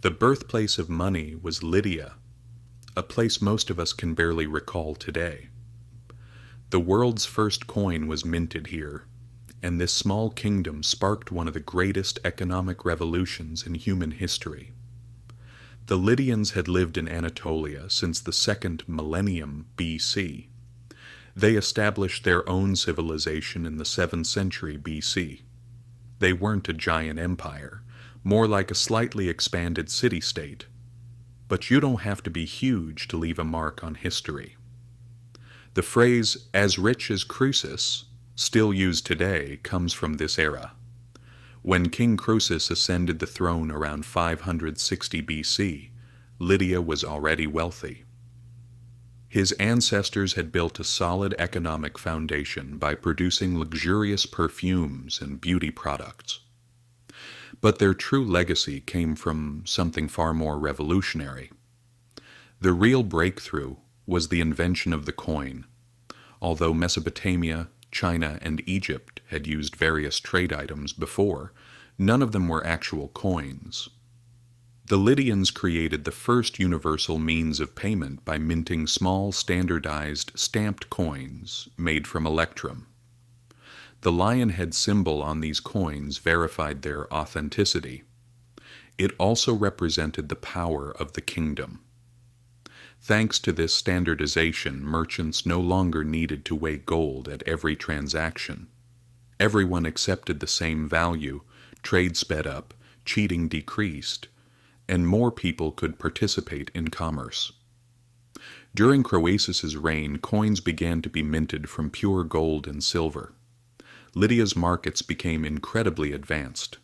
The birthplace of money was Lydia, a place most of us can barely recall today. The world's first coin was minted here, and this small kingdom sparked one of the greatest economic revolutions in human history. The Lydians had lived in Anatolia since the second millennium BC. They established their own civilization in the 7th century BC. They weren't a giant empire, more like a slightly expanded city-state. But you don't have to be huge to leave a mark on history. The phrase, as rich as Croesus, still used today, comes from this era. When King Croesus ascended the throne around 560 BC, Lydia was already wealthy. His ancestors had built a solid economic foundation by producing luxurious perfumes and beauty products. But their true legacy came from something far more revolutionary. The real breakthrough was the invention of the coin. Although Mesopotamia, China, and Egypt had used various trade items before, none of them were actual coins. The Lydians created the first universal means of payment by minting small standardized stamped coins made from electrum. The lion head symbol on these coins verified their authenticity. It also represented the power of the kingdom. Thanks to this standardization, merchants no longer needed to weigh gold at every transaction. Everyone accepted the same value, trade sped up, cheating decreased, and more people could participate in commerce. During Croesus's reign, coins began to be minted from pure gold and silver. Lydia's markets became incredibly advanced.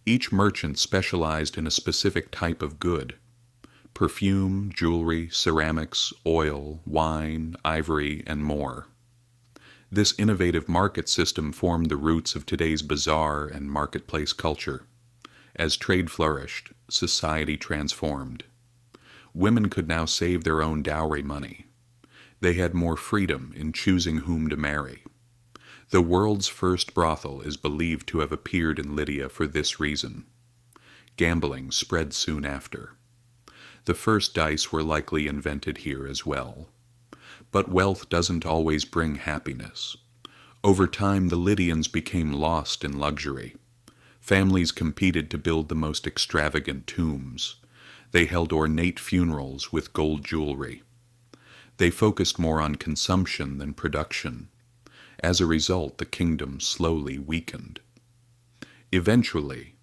Each merchant specialized in a specific type of good: perfume, jewelry, ceramics, oil, wine, ivory, and more. This innovative market system formed the roots of today's bazaar and marketplace culture. As trade flourished, society transformed. Women could now save their own dowry money. They had more freedom in choosing whom to marry. The world's first brothel is believed to have appeared in Lydia for this reason. Gambling spread soon after. The first dice were likely invented here as well. But wealth doesn't always bring happiness. Over time, the Lydians became lost in luxury. Families competed to build the most extravagant tombs. They held ornate funerals with gold jewelry. They focused more on consumption than production. As a result, the kingdom slowly weakened. Eventually,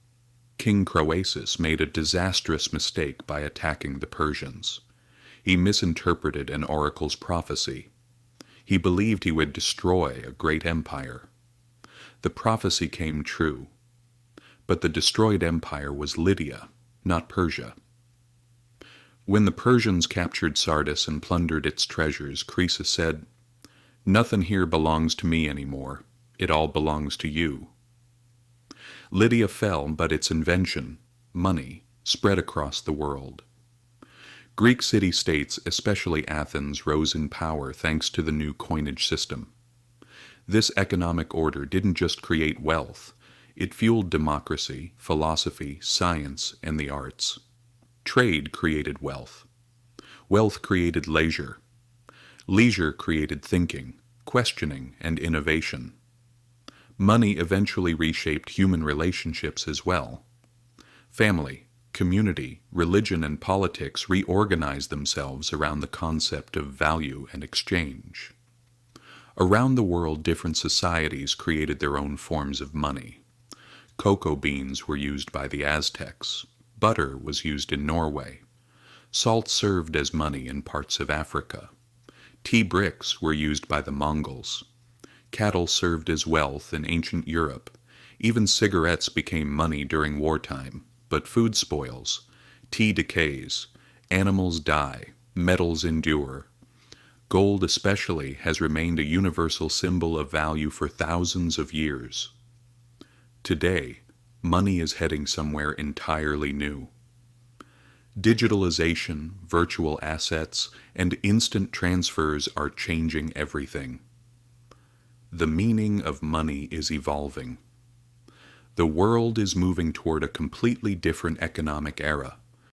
King Croesus made a disastrous mistake by attacking the Persians. He misinterpreted an oracle's prophecy. He believed he would destroy a great empire. The prophecy came true. But the destroyed empire was Lydia, not Persia. When the Persians captured Sardis and plundered its treasures, Croesus said, "Nothing here belongs to me anymore. It all belongs to you." Lydia fell, but its invention, money, spread across the world. Greek city-states, especially Athens, rose in power thanks to the new coinage system. This economic order didn't just create wealth. It fueled democracy, philosophy, science, and the arts. Trade created wealth. Wealth created leisure. Leisure created thinking, questioning, and innovation. Money eventually reshaped human relationships as well. Family, community, religion, and politics reorganized themselves around the concept of value and exchange. Around the world, different societies created their own forms of money. Cocoa beans were used by the Aztecs. Butter was used in Norway. Salt served as money in parts of Africa. Tea bricks were used by the Mongols. Cattle served as wealth in ancient Europe. Even cigarettes became money during wartime. But food spoils. Tea decays. Animals die. Metals endure. Gold especially has remained a universal symbol of value for thousands of years. Today, money is heading somewhere entirely new. Digitalization, virtual assets, and instant transfers are changing everything. The meaning of money is evolving. The world is moving toward a completely different economic era.